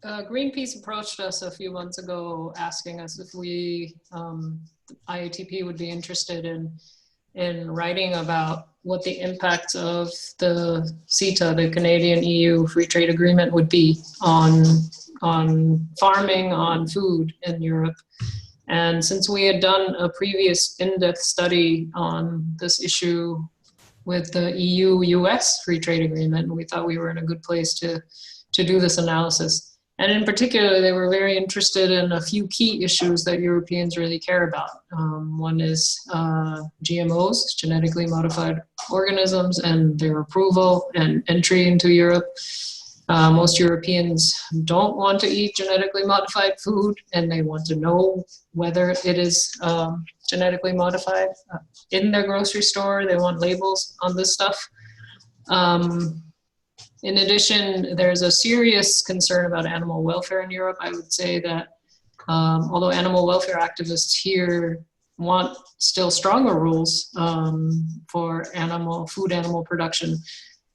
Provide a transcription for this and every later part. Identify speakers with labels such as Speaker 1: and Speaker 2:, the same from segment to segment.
Speaker 1: Greenpeace approached us a few months ago asking us if we, IATP, would be interested in writing about what the impact of the CETA, the Canadian-EU Free Trade Agreement, would be on farming, on food in Europe. And since we had done a previous in-depth study on this issue with the EU-US Free Trade Agreement, we thought we were in a good place to do this analysis. And in particular, they were very interested in a few key issues that Europeans really care about. One is GMOs, genetically modified organisms, and their approval and entry into Europe. Most Europeans don't want to eat genetically modified food, and they want to know whether it is genetically modified. In their grocery store, they want labels on this stuff. In addition, there's a serious concern about animal welfare in Europe. I would say that although animal welfare activists here want still stronger rules for food animal production,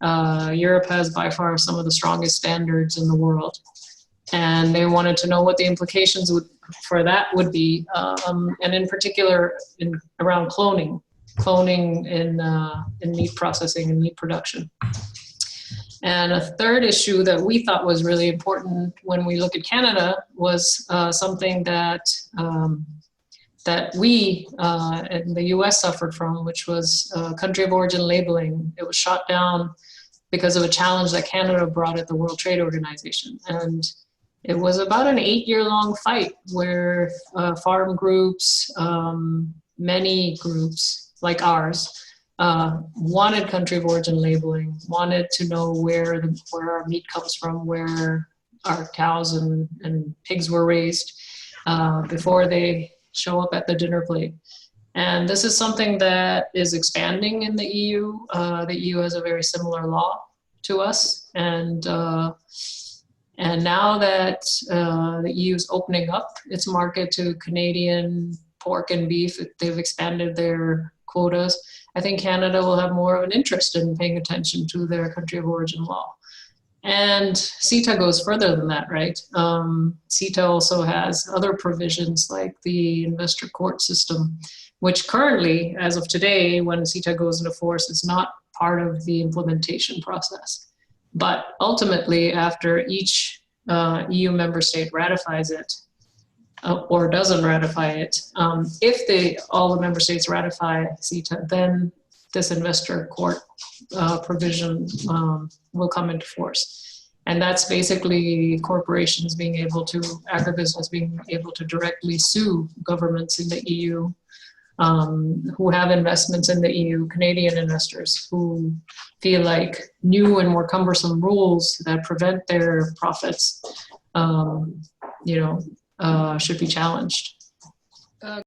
Speaker 1: Europe has by far some of the strongest standards in the world. And they wanted to know what the implications for that would be, and in particular around cloning in meat processing and meat production. And a third issue that we thought was really important when we look at Canada was something that we in the US suffered from, which was country of origin labeling. It was shot down because of a challenge that Canada brought at the World Trade Organization. And it was about an 8-year-long fight where farm groups, many groups like ours, wanted country of origin labeling, wanted to know where our meat comes from, where our cows and pigs were raised before they show up at the dinner plate. And this is something that is expanding in the EU. The EU has a very similar law to us. And now that the EU is opening up its market to Canadian pork and beef, they've expanded their quotas. I think Canada will have more of an interest in paying attention to their country of origin law. And CETA goes further than that, right? CETA also has other provisions like the investor court system, which currently, as of today, when CETA goes into force, is not part of the implementation process. But ultimately, after each EU member state ratifies it, or doesn't ratify it, if all the member states ratify CETA, then this investor court provision will come into force. And that's basically corporations being able to, agribusiness being able to directly sue governments in the EU who have investments in the EU, Canadian investors who feel like new and more cumbersome rules that prevent their profits, should be challenged.